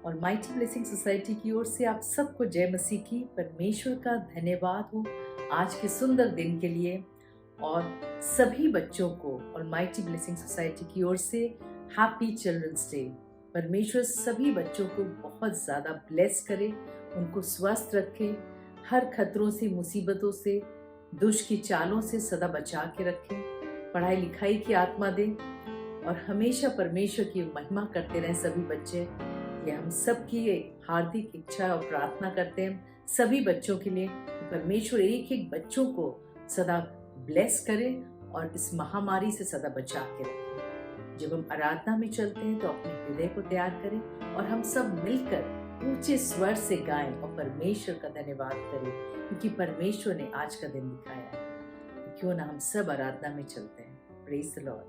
और mighty blessing society की ओर से आप सबको जय मसीह की। परमेश्वर का धन्यवाद हो आज के सुंदर दिन के लिए, और सभी बच्चों को और माइटी ब्लेसिंग सोसाइटी की ओर से हैप्पी चिल्ड्रंस डे। परमेश्वर सभी बच्चों को बहुत ज़्यादा ब्लेस करे, उनको स्वस्थ रखे, हर खतरों से, मुसीबतों से, दुष्ट की चालों से सदा बचा के रखे, पढ़ाई लिखाई की आत्मा दे और हमेशा परमेश्वर की महिमा करते रहें सभी बच्चे। ये हम सब की हार्दिक इच्छा और प्रार्थना करते हैं सभी बच्चों के लिए कि परमेश्वर एक एक बच्चों को सदा ब्लेस करे और इस महामारी से सदा बचा के रखे। जब हम आराधना में चलते हैं तो अपने हृदय को तैयार करें और हम सब मिलकर ऊंचे स्वर से गाएं और परमेश्वर का धन्यवाद करें, क्योंकि परमेश्वर ने आज का दिन दिखाया है। तो क्यों ना हम सब आराधना में चलते हैं। Praise the Lord,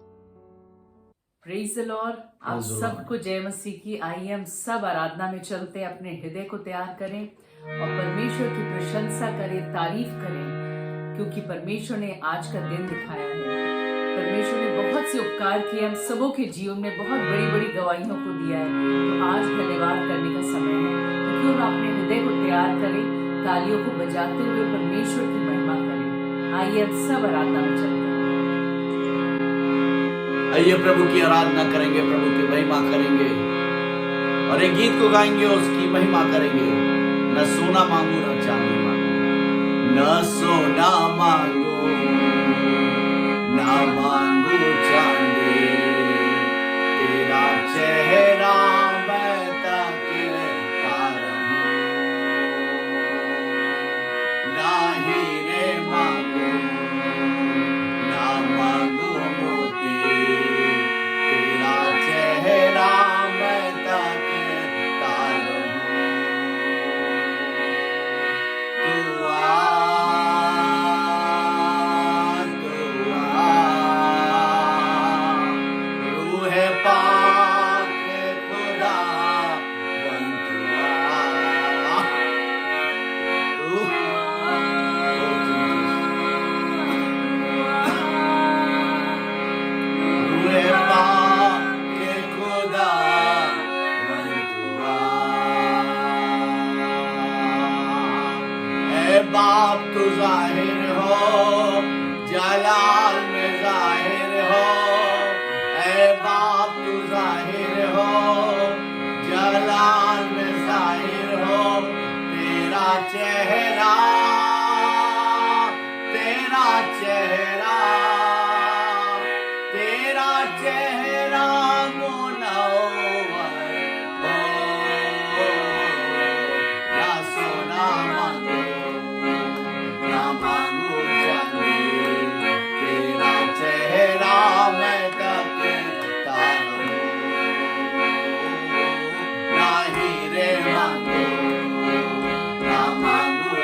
praise the Lord. आप सबको जय मसीह की। आइए हम सब आराधना में चलते हैं, अपने हृदय को तैयार करें और परमेश्वर की प्रशंसा करें, तारीफ करें, क्योंकि परमेश्वर ने आज का दिन दिखाया है। परमेश्वर ने बहुत से उपकार किए, हम सबों के जीवन में बहुत बड़ी बड़ी गवाहियों को दिया है। तो आज धन्यवाद करने का समय है। तो क्यों ना अपने हृदय को तैयार करें, तालियों को बजाते हुए परमेश्वर की महिमा करें। आइए हम सब आराधना में चलते हैं। आइए प्रभु की आराधना करेंगे, प्रभु की महिमा करेंगे और एक गीत को गाएंगे और उसकी महिमा करेंगे। न सोना मांगू न चांदी मांगू, न सोना मांगू न मांगू चांदी, तेरा चेहरा मैं ताकता रहूं। ना हीरे मांगू ना मांगू मोती, तेरा चेहरा मैं ताकता रहूं। तू आ, तू आ, रूहे पाक खुदा बन तू आ, तू रूहे पाक खुदा बन तू आ। ए बाप तू जाहिर हो, जलाल में जाहिर हो। ए बाप तू जाहिर हो, जलाल में जाहिर हो। तेरा चेहरा, तेरा चेहरा, तेरा चेहरा मुनव्वर हो। ना सोना मांगू ना मांगू चांदी, तेरा चेहरा मैं ताकता रहूं। ना हीरे मांगू ना मांगू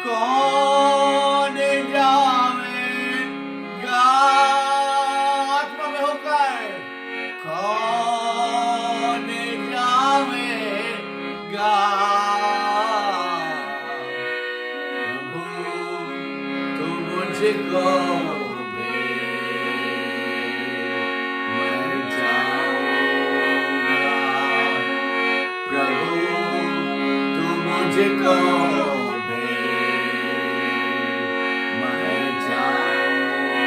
कौन जावेगा आत्मा में होकर, कौन जावेगा प्रभु तू मुझको दे, मैं जाऊंगा प्रभु तू मुझको दे, मैं जाऊंगा।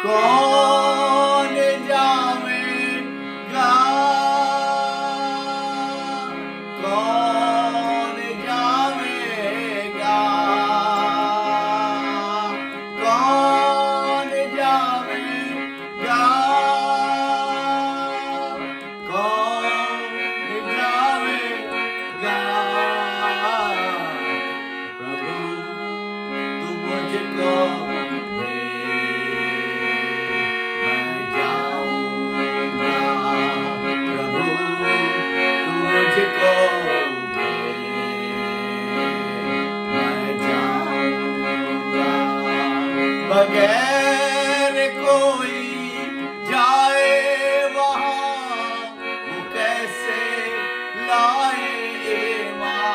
कौन जावेगा, कौन जावेगा, कौन जावेगा, कौन जावेगा प्रभु तू मुझको दे, मैं जाऊंगा प्रभु तू मुझको दे, मैं जाऊंगा। बगैर कोई जाए वहाँ, वो कैसे लाए ईमान,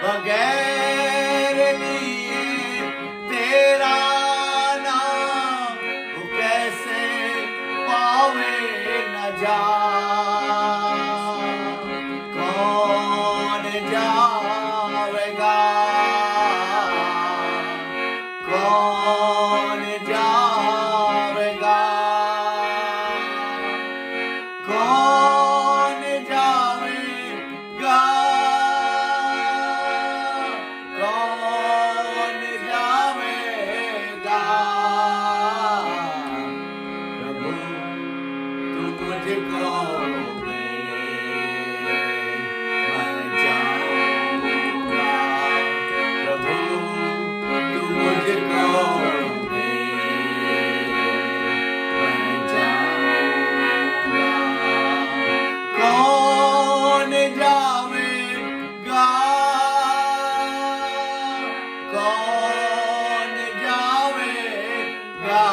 बगैर लिए तेरा नाम, वो कैसे पावे न जा। कौन जावेगा, कौन जावेगा, कौन जावेगा, कौन जावेगा प्रभु तू मुझको दे, मैं जाऊंगा प्रभु तू मुझको दे, मैं जाऊंगा। कौन जावेगा, कौन जावेगा,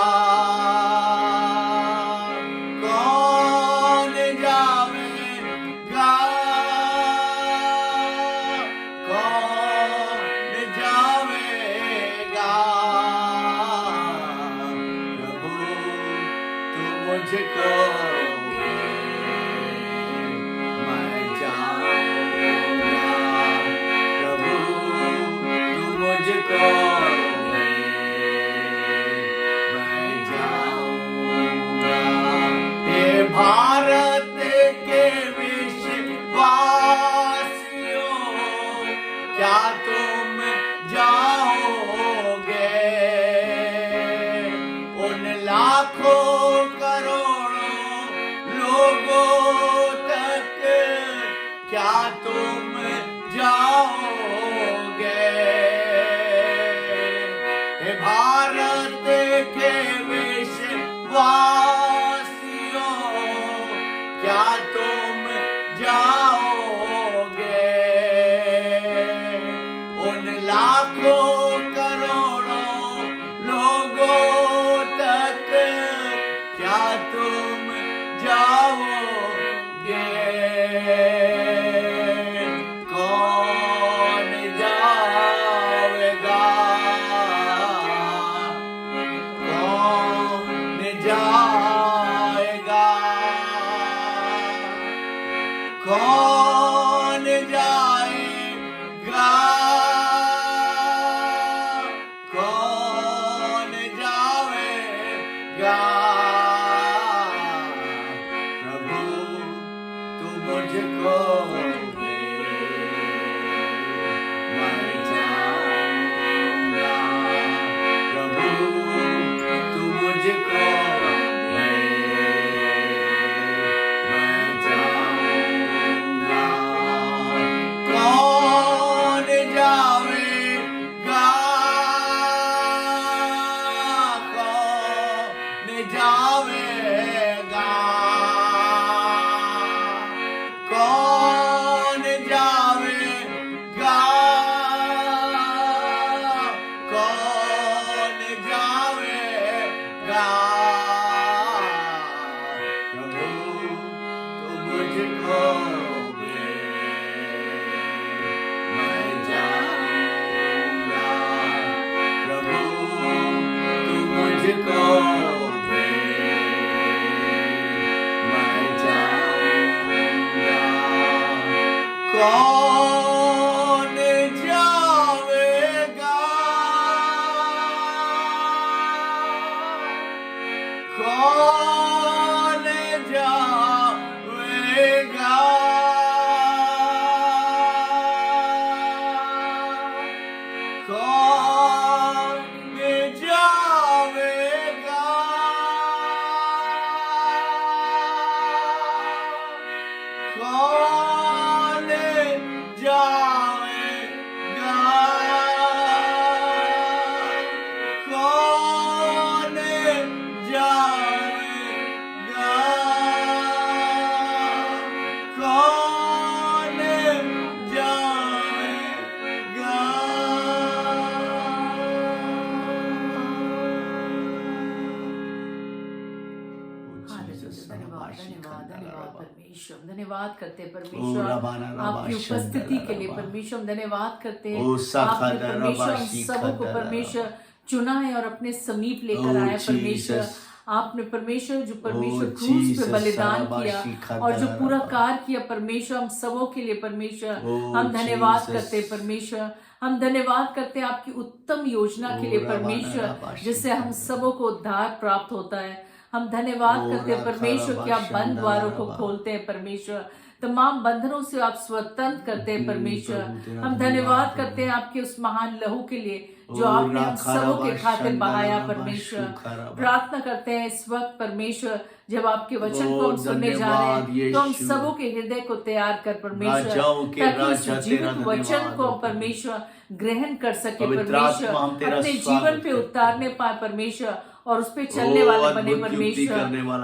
कौन जावेगा, कौन जावेगा प्रभु तू मुझको दे, मैं जाऊंगा प्रभु तू मुझको दे, मैं जाऊंगा। हे भारत के विश्वासियों, क्या तुम जाओगे उन लाखों करोड़ों लोगों तक, क्या तुम जाओगे। हे भारत के विश्वासियों, क्या तुम जाओगे उन लाखों करोड़ों लोगों तक, क्या तुम जाओगे। कौन जावेगा, कौन जाएगा, कौन जाएगा, कौन जाएगा प्रभु तू मुझको दे, मैं जाऊंगा प्रभु तू मुझको दे, मैं जाऊंगा कौन जावेगा, कौन जावेगा, कौन जावेगा, कौन जावेगा, कौन जावेगा, कौन जावेगा। धन्यवाद धन्यवाद धन्यवाद परमेश्वर, धन्यवाद करते हैं परमेश्वर आपकी उपस्थिति के लिए। परमेश्वर हम धन्यवाद करते हैं आपने परमेश्वर हम सबों को परमेश्वर चुना है और अपने समीप लेकर आया परमेश्वर। आपने परमेश्वर जो परमेश्वर क्रूस पे बलिदान किया और जो पूरा कार्य किया परमेश्वर हम सबों के लिए परमेश्वर हम धन्यवाद करते हैं परमेश्वर। हम धन्यवाद करते हैं आपकी उत्तम योजना के लिए परमेश्वर जिससे हम सबों को उद्धार प्राप्त होता है। हम धन्यवाद करते हैं परमेश्वर कि आप बंद द्वारों को खोलते हैं परमेश्वर, तमाम बंधनों से आप स्वतंत्र करते हैं परमेश्वर। हम धन्यवाद करते हैं आपके उस महान लहू के लिए जो आपने हम सबों के खातिर बहाया परमेश्वर। प्रार्थना करते हैं इस वक्त परमेश्वर जब आपके वचन को हम सुनने जा रहे हैं तो हम सबों के हृदय को तैयार कर परमेश्वर, ताकि इस जीवित वचन को परमेश्वर ग्रहण कर सके परमेश्वर, अपने जीवन पे उतारने पाए परमेश्वर और उस पे चलने वाले बने परमेश्वर।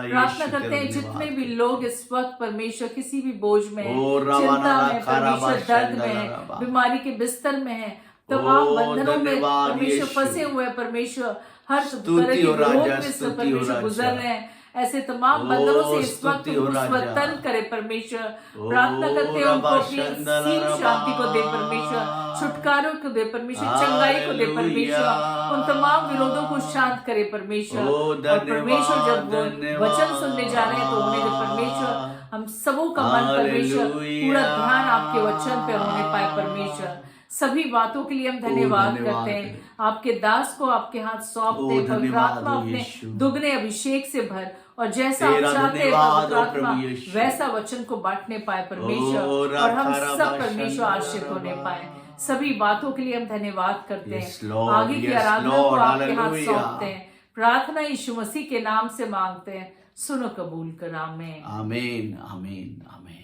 प्रार्थना करते हैं जितने भी लोग इस वक्त परमेश्वर किसी भी बोझ में है, चिंता में परमेश्वर, दर्द में है, बीमारी के बिस्तर में है, तमाम बंधनों में परमेश्वर फंसे हुए हैं परमेश्वर, हर तरह के रोग में से परमेश्वर गुजर रहे हैं, ऐसे तमाम बंधनों से इस वक्त स्वतंत्र करे परमेश्वर। प्रार्थना करते हैं उनको अपनी असीम शांति को दे परमेश्वर, छुटकारों को दे परमेश्वर, चंगाई को दे परमेश्वर, उन तमाम विरोधों को शांत करे परमेश्वर। और परमेश्वर जब वो वचन सुनने जा रहे हैं तो उन्हें परमेश्वर हम सबों का मन परमेश्वर पूरा ध्यान आपके वचन पे होने पाए परमेश्वर। सभी बातों के लिए हम धन्यवाद करते हैं। आपके दास को आपके हाथ सौंपते हैं, पवित्र आत्मा अपने दुगने अभिषेक से भर और जैसा आप चाहते हैं पवित्र आत्मा वैसा वचन को बांटने पाए परमेश्वर, और हम सब परमेश्वर आश्रित होने पाए। सभी बातों के लिए हम धन्यवाद करते हैं। आगे की आराधना को आपके हाथ सौंपते हैं। प्रार्थना यीशु मसीह के नाम से मांगते हैं, सुनो कबूल कर। आमीन आमीन आमीन आमीन।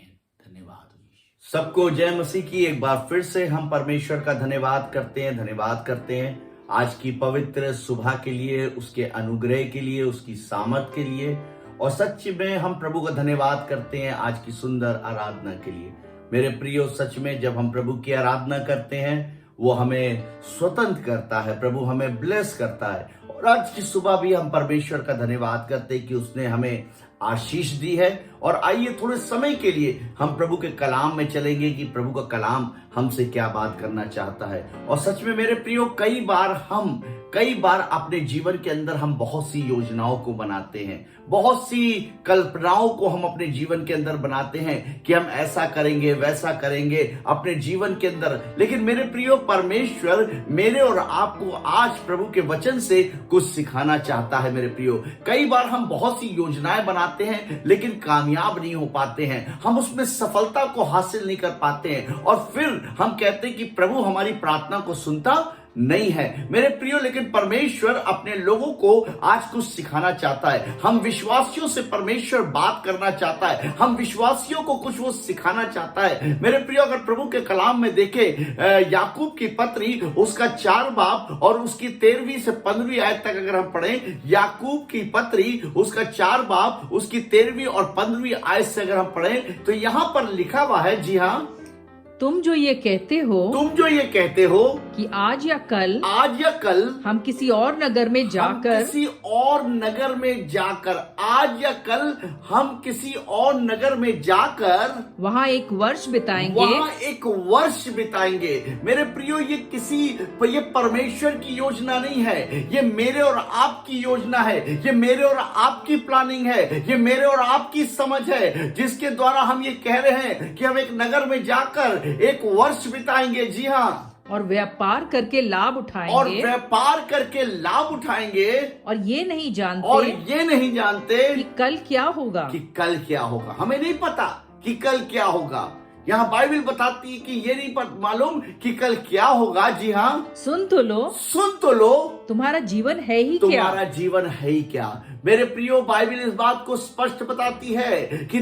सबको जय मसीह की। एक बार फिर से हम परमेश्वर का धन्यवाद करते हैं आज की पवित्र सुबह के लिए, उसके अनुग्रह के लिए, उसकी सामर्थ के लिए, और सच में हम प्रभु का धन्यवाद करते हैं आज की सुंदर आराधना के लिए। मेरे प्रियो, सच में जब हम प्रभु की आराधना करते हैं वो हमें स्वतंत्र करता है, प्रभु हमें ब्लेस करता है। और आज की सुबह भी हम परमेश्वर का धन्यवाद करते हैं कि उसने हमें आशीष दी है। और आइए थोड़े समय के लिए हम प्रभु के कलाम में चलेंगे कि प्रभु का कलाम हमसे क्या बात करना चाहता है। और सच में मेरे प्रियो, कई बार अपने जीवन के अंदर हम बहुत सी योजनाओं को बनाते हैं, बहुत सी कल्पनाओं को हम अपने जीवन के अंदर बनाते हैं कि हम ऐसा करेंगे वैसा करेंगे अपने जीवन के अंदर। लेकिन मेरे प्रियो, परमेश्वर मेरे और आपको आज प्रभु के वचन से कुछ सिखाना चाहता है। मेरे प्रियो, कई बार हम बहुत सी योजनाएं बनाते हैं लेकिन कामयाब नहीं हो पाते हैं, हम उसमें सफलता को हासिल नहीं कर पाते हैं, और फिर हम कहते हैं कि प्रभु हमारी प्रार्थना को सुनता नहीं है। मेरे प्रियो, लेकिन परमेश्वर अपने लोगों को आज कुछ सिखाना चाहता है। हम विश्वासियों से परमेश्वर बात करना चाहता है, हम विश्वासियों को कुछ वो सिखाना चाहता है। मेरे प्रियो, अगर प्रभु के कलाम में देखें याकूब की पत्री उसका 4 बाब और उसकी 13वीं से 15वीं आयत तक अगर हम पढ़ें, याकूब की पत्री उसका 4 बाब उसकी 13वीं और 15वीं आयत से अगर हम पढ़ें तो यहां पर लिखा हुआ है, जी हाँ, तुम जो ये कहते हो कि आज या कल हम किसी और नगर में जाकर आज या कल हम किसी और नगर में जाकर वहाँ एक वर्ष बिताएंगे। मेरे प्रियो, ये परमेश्वर की योजना नहीं है, ये मेरे और आपकी योजना है, ये मेरे और आपकी प्लानिंग है, ये मेरे और आपकी समझ है, जिसके द्वारा हम ये कह रहे हैं कि हम एक नगर में जाकर एक वर्ष बिताएंगे। जी हाँ, और व्यापार करके लाभ उठाएंगे, और ये नहीं जानते कि कल क्या होगा। हमें नहीं पता कि कल क्या होगा। यहाँ बाइबल बताती है कि ये नहीं मालूम कि कल क्या होगा। जी हाँ, सुन तो लो तुम्हारा जीवन है ही क्या। मेरे प्रियो, बाइबल इस बात को स्पष्ट बताती है कि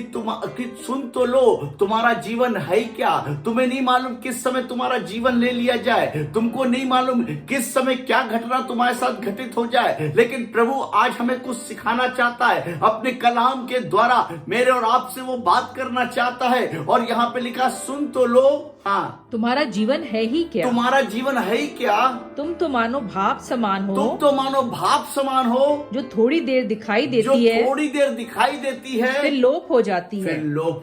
सुन तो लो, तुम्हारा जीवन है क्या। तुम्हें नहीं मालूम किस समय तुम्हारा जीवन ले लिया जाए, तुमको नहीं मालूम किस समय क्या घटना तुम्हारे साथ घटित हो जाए, लेकिन प्रभु आज हमें कुछ सिखाना चाहता है। अपने कलाम के द्वारा मेरे और आपसे वो बात करना चाहता है। और यहाँ पे लिखा, सुन तो लो, हाँ, तुम्हारा जीवन है ही क्या। तुम तो मानो भाप समान हो, जो थोड़ी देर दिखाई देती है, फिर लोप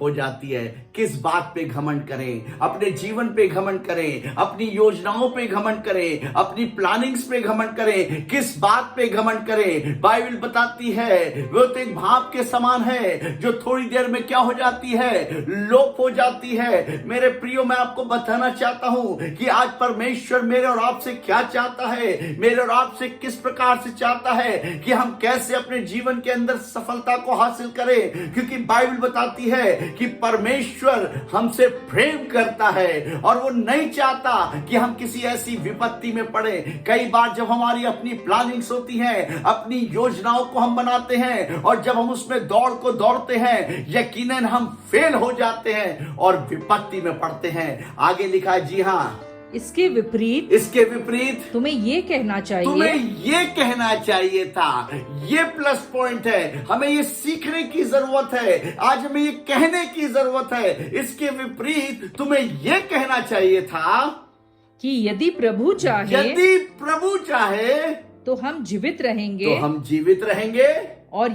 हो जाती है। किस बात पे घमंड करें? अपने जीवन पे घमंड करें, अपनी योजनाओं पे घमंड करें, अपनी प्लानिंग्स पे घमंड करें, किस बात पे घमंड करें? बाइबल बताती है वो तो एक भाप के समान है, जो थोड़ी देर में क्या हो जाती है, लोप हो जाती है। मेरे प्रियो, मैं आपको बताना चाहता हूं कि आज परमेश्वर मेरे और आपसे क्या चाहता है, मेरे और आपसे किस प्रकार से चाहता है कि हम कैसे अपने जीवन के अंदर सफलता को हासिल करें। क्योंकि बाइबल बताती है कि परमेश्वर हमसे प्रेम करता है और वो नहीं चाहता कि हम किसी ऐसी विपत्ति में पड़े। कई बार जब हमारी अपनी प्लानिंग्स होती हैं, अपनी योजनाओं को हम बनाते हैं और जब हम उसमें दौड़ते हैं, यकीनन हम फेल हो जाते हैं और विपत्ति में पड़ते हैं। आगे लिखा है, जी हाँ, इसके विपरीत तुम्हें ये कहना चाहिए था। ये प्लस पॉइंट है, हमें ये सीखने की जरूरत है, आज हमें ये कहने की जरूरत है। इसके विपरीत तुम्हें ये कहना चाहिए था कि यदि प्रभु चाहे तो हम जीवित रहेंगे, और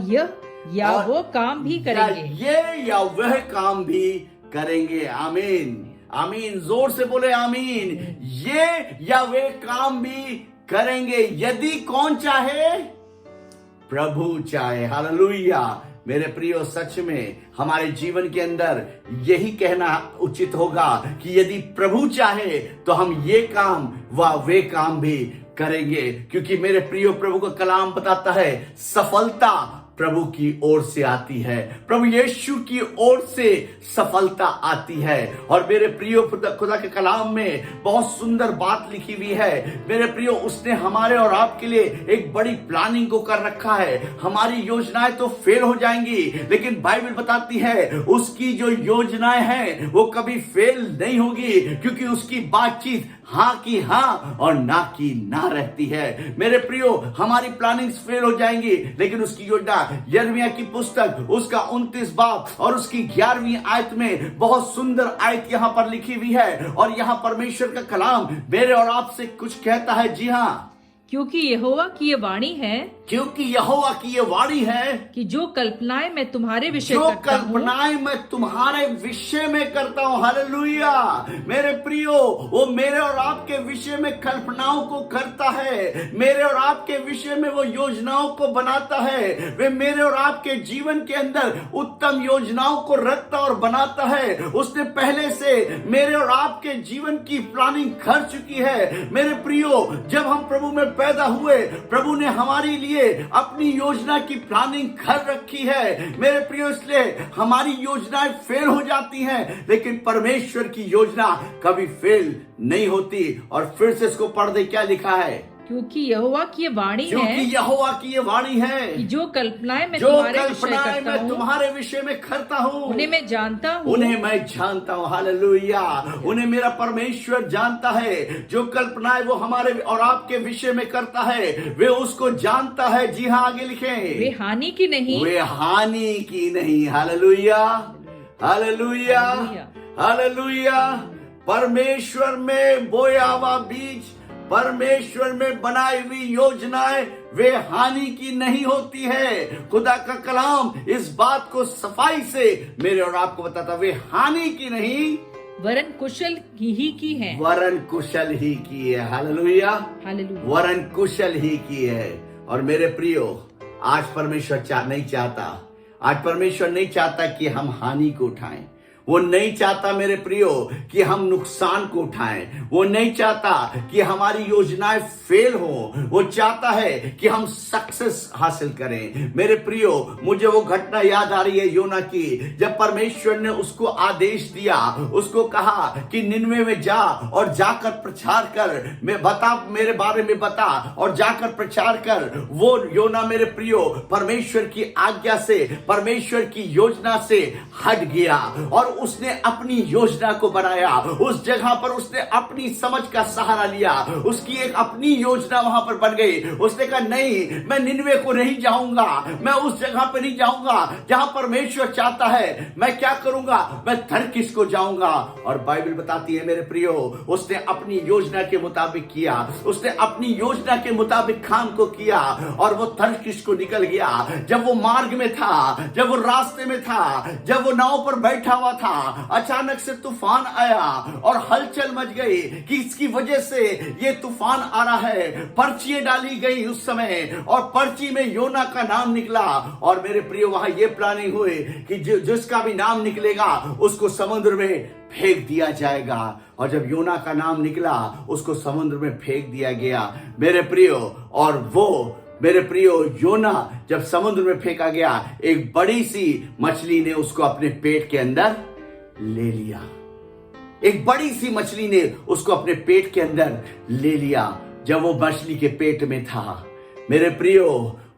वो काम भी करेंगे। आमीन, जोर से बोले आमीन। ये या वे काम भी करेंगे, यदि कौन चाहे? प्रभु चाहे। हालेलुया। मेरे प्रियो, सच में हमारे जीवन के अंदर यही कहना उचित होगा कि यदि प्रभु चाहे तो हम ये काम व वे काम भी करेंगे। क्योंकि मेरे प्रियो, प्रभु का कलाम बताता है, सफलता प्रभु की ओर से आती है, प्रभु यीशु की ओर से सफलता आती है। और मेरे प्रियो, खुदा के कलाम में बहुत सुंदर बात लिखी हुई है। मेरे प्रियो, उसने हमारे और आपके लिए एक बड़ी प्लानिंग को कर रखा है। हमारी योजनाएं तो फेल हो जाएंगी, लेकिन बाइबल बताती है उसकी जो योजनाएं हैं वो कभी फेल नहीं होगी, क्योंकि उसकी बातचीत हाँ की हाँ और ना की ना रहती है। मेरे प्रियो, हमारी प्लानिंग्स फेल हो जाएंगी, लेकिन उसकी योजना, यिर्मयाह की पुस्तक उसका 29 बाब और उसकी 11वीं आयत में बहुत सुंदर आयत यहाँ पर लिखी हुई है। और यहाँ परमेश्वर का कलाम मेरे और आपसे कुछ कहता है। जी हाँ, क्योंकि यहोवा की ये वाणी है कि जो कल्पनाएं मैं तुम्हारे विषय में करता हूँ। हालेलुया। मेरे प्रियो, वो मेरे और आपके विषय में कल्पनाओं को करता है, मेरे और आपके विषय में वो योजनाओं को बनाता है। वे मेरे और आपके जीवन के अंदर उत्तम योजनाओं को रखता और बनाता है। उसने पहले से मेरे और आपके जीवन की प्लानिंग कर चुकी है। मेरे प्रियो, जब हम प्रभु में पैदा हुए, प्रभु ने हमारे लिए अपनी योजना की प्लानिंग कर रखी है। मेरे प्रियो, इसलिए हमारी योजनाएं फेल हो जाती हैं, लेकिन परमेश्वर की योजना कभी फेल नहीं होती। और फिर से इसको पढ़ दे, क्या लिखा है? क्योंकि यहोवा की ये वाणी है कि जो कल्पनाएं मैं तुम्हारे विषय में करता हूँ, उन्हें मैं जानता हूँ। हालेलुया। उन्हें मेरा परमेश्वर जानता है। जो कल्पनाएं वो हमारे और आपके विषय में करता है, वे उसको जानता है। जी हाँ, आगे लिखें, वे हानि की नहीं। Hallelujah, hallelujah, hallelujah. परमेश्वर में बोया हुआ बीज, परमेश्वर में बनाई हुई योजनाएं वे हानि की नहीं होती है। खुदा का कलाम इस बात को सफाई से मेरे और आपको बताता, वे हानि की नहीं वरन कुशल ही की है। वरन कुशल ही की है। Hallelujah, hallelujah. वरन कुशल ही की है। और मेरे प्रियो, आज परमेश्वर नहीं चाहता, आज परमेश्वर नहीं चाहता कि हम हानि को उठाएं। वो नहीं चाहता मेरे प्रियो कि हम नुकसान को उठाएं। वो नहीं चाहता कि हमारी योजनाएं फेल हो। वो चाहता है कि हम सक्सेस हासिल करें। मेरे प्रियो, मुझे वो घटना याद आ रही है योना की, जब परमेश्वर ने उसको आदेश दिया, उसको कहा कि निनवे में जा और जाकर प्रचार कर, मैं बता, मेरे बारे में बता और जाकर प्रचार कर। वो योना मेरे प्रियो परमेश्वर की आज्ञा से, परमेश्वर की योजना से हट गया और उसने अपनी योजना को बनाया। उस जगह पर उसने अपनी समझ का सहारा लिया। उसकी एक अपनी योजना वहां पर बन गई। उसने कहा नहीं, मैं निनवे को नहीं जाऊंगा, मैं उस जगह पर नहीं जाऊंगा जहां परमेश्वर चाहता है। मैं क्या करूंगा, मैं तर्कीश को जाऊंगा। और बाइबल बताती है मेरे प्रियो, उसने अपनी योजना के मुताबिक किया। उसने अपनी योजना के मुताबिक काम को किया और वो तर्कीश को निकल गया। जब वो मार्ग में था, जब वो रास्ते में था, जब वो नाव पर बैठा हुआ था, अचानक से तूफान आया और हलचल मच गई कि इसकी वजह से ये तूफान आ रहा है। पर्चियां डाली गई उस समय और पर्ची में योना का नाम निकला। और मेरे प्रियो, वहां ये प्लानिंग हुई कि जिसका भी नाम निकलेगा उसको समुद्र में फेंक दिया जाएगा। और जब योना का नाम निकला, उसको समुद्र में फेंक दिया गया मेरे प्रियो। और वो मेरे प्रियो योना जब समुद्र में फेंका गया, एक बड़ी सी मछली ने उसको अपने पेट के अंदर ले लिया। एक बड़ी सी मछली ने उसको अपने पेट के अंदर ले लिया। जब वो मछली के पेट में था मेरे प्रियो,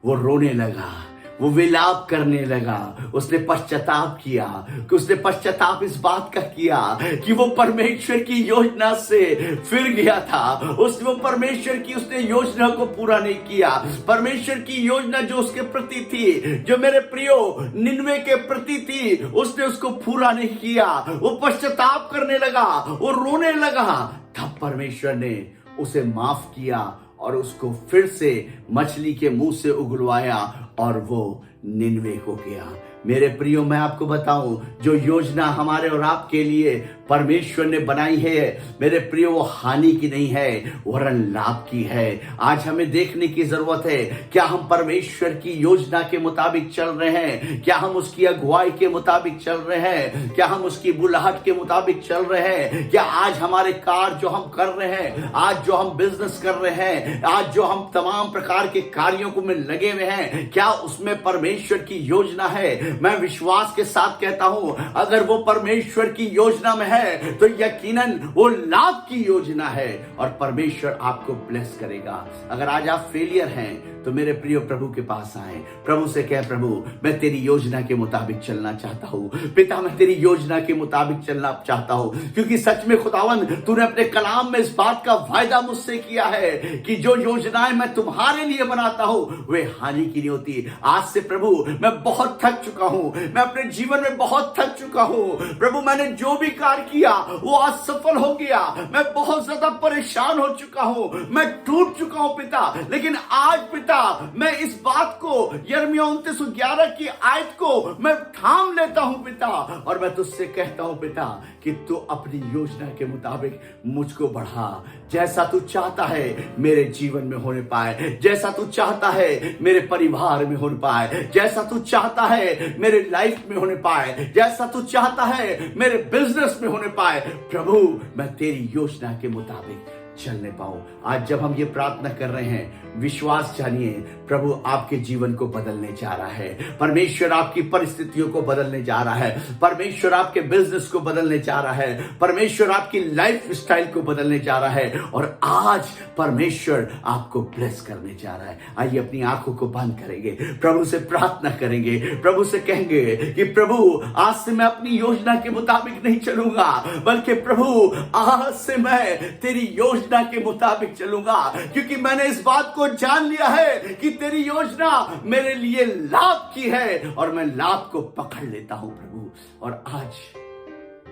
वो रोने लगा, वो विलाप करने लगा। उसने पश्चाताप किया कि उसने पश्चाताप इस बात का किया कि वो परमेश्वर की योजना से फिर गया था। उसने वो परमेश्वर की उसने योजना को पूरा नहीं किया। परमेश्वर की योजना जो उसके प्रति थी, जो मेरे प्रियो निनवे के प्रति थी, उसने उसको पूरा नहीं किया। वो पश्चाताप करने लगा, वो रोने लगा। तब परमेश्वर ने उसे माफ किया और उसको फिर से मछली के मुंह से उगलवाया और वो निनवे को गया। मेरे प्रियो, मैं आपको बताऊं, जो योजना हमारे और आपके लिए परमेश्वर ने बनाई है मेरे प्रियो, वो हानि की नहीं है वरन लाभ की है। आज हमें देखने की जरूरत है, क्या हम परमेश्वर की योजना के मुताबिक चल रहे हैं? क्या हम उसकी अगुवाई के मुताबिक चल रहे हैं? क्या हम उसकी बुलाहट के मुताबिक चल रहे हैं? क्या आज हमारे कार्य जो हम कर रहे हैं, आज जो हम बिजनेस कर रहे हैं, आज जो हम तमाम प्रकार के कार्यों को में लगे हुए हैं, क्या उसमें परमेश्वर की योजना है? मैं विश्वास के साथ कहता हूं, अगर वो परमेश्वर की योजना में है तो यकीनन वो लाभ की योजना है और परमेश्वर आपको ब्लेस करेगा। अगर आज आप फेलियर हैं तो मेरे प्रियो, प्रभु के पास आए, प्रभु से कह, प्रभु मैं तेरी योजना के मुताबिक चलना चाहता हूं। पिता, मैं तेरी योजना के मुताबिक चलना चाहता हूं, क्योंकि सच में खुदावन तूने अपने कलाम में इस बात का वायदा मुझसे किया है कि जो योजनाएं मैं तुम्हारे लिए बनाता हूं वे हानि की नहीं होती। आज से प्रभु मैं बहुत थक चुका हूं, मैं अपने जीवन में बहुत थक चुका हूं। प्रभु, मैंने जो भी कार्य किया वो असफल हो गया। मैं बहुत ज्यादा परेशान हो चुका हूं, मैं टूट चुका हूं पिता। लेकिन आज पिता, मैं इस बात को, यिर्मयाह 29:11 की आयत को मैं थाम लेता हूं पिता, और मैं तुझसे कहता हूं पिता कि तू अपनी योजना के मुताबिक मुझको बढ़ा। जैसा तू चाहता है मेरे जीवन में होने पाए, जैसा तू चाहता है मेरे परिवार में होने पाए, जैसा तू चाहता है मेरे लाइफ में होने पाए, जैसा तू चाहता है मेरे बिजनेस में होने पाए। प्रभु, मैं तेरी योजना के मुताबिक चलने पाऊं। आज जब हम ये प्रार्थना कर रहे हैं, विश्वास जानिए, प्रभु आपके जीवन को बदलने जा रहा है। परमेश्वर आपकी परिस्थितियों को बदलने जा रहा है। परमेश्वर आपके बिजनेस को बदलने जा रहा है। परमेश्वर आपकी लाइफ स्टाइल को बदलने जा रहा है और आज परमेश्वर आपको ब्लेस करने जा रहा है। आइए अपनी आंखों को बंद करेंगे, प्रभु से प्रार्थना करेंगे, प्रभु से कहेंगे कि प्रभु आज से मैं अपनी योजना के मुताबिक नहीं चलूंगा, बल्कि प्रभु आज से मैं तेरी योजना के मुताबिक चलूंगा, क्योंकि मैंने इस बात को जान लिया है कि तेरी योजना मेरे लिए लाभ की है और मैं लाभ को पकड़ लेता हूं प्रभु। और आज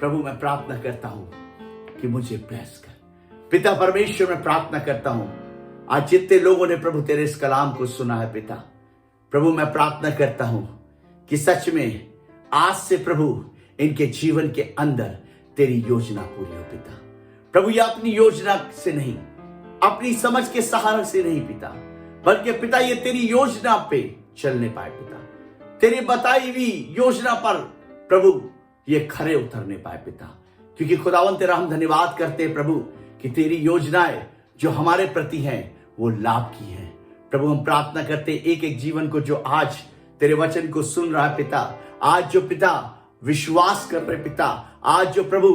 प्रभु मैं प्रार्थना करता हूं कि मुझे ब्लेस कर। पिता परमेश्वर, मैं प्रार्थना करता हूं आज जितने लोगों ने प्रभु तेरे इस कलाम को सुना है पिता, प्रभु मैं प्रार्थना करता हूं कि सच में आज से प्रभु इनके जीवन के अंदर तेरी योजना पूरी हो पिता। प्रभु ये अपनी योजना से नहीं, अपनी समझ के सहारे से नहीं पिता, बल्कि पिता ये तेरी योजना पे चलने पाए पिता, तेरी बताई हुई योजना पर प्रभु ये खरे उतरने पाए पिता। क्योंकि खुदावन तेरा हम धन्यवाद करते हैं प्रभु कि तेरी योजनाएं जो हमारे प्रति हैं वो लाभ की हैं। प्रभु हम प्रार्थना करते एक एक जीवन को जो आज तेरे वचन को सुन रहा है पिता, आज जो पिता विश्वास कर रहे पिता, आज जो प्रभु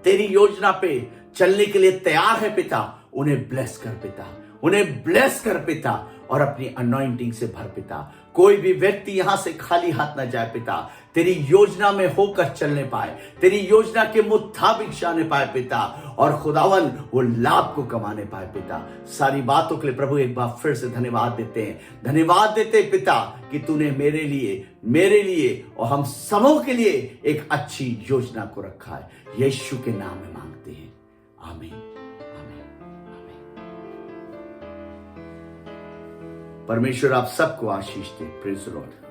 तेरी योजना पे चलने के लिए तैयार है पिता, उन्हें ब्लेस कर पिता, उन्हें ब्लेस कर पिता और अपनी अनॉइंटिंग से भर पिता। कोई भी व्यक्ति यहां से खाली हाथ ना जाए पिता, तेरी योजना में होकर चलने पाए, तेरी योजना के मुताबिक जाने पाए पिता, और खुदावन वो लाभ को कमाने पाए पिता। सारी बातों के लिए प्रभु एक बार फिर से धन्यवाद देते हैं, धन्यवाद देते हैं पिता कि तूने मेरे लिए और हम सबों के लिए एक अच्छी योजना को रखा है। यीशु के नाम में मांगते हैं, आमीन, आमीन, आमीन। परमेश्वर आप सबको आशीष दे। Praise the Lord.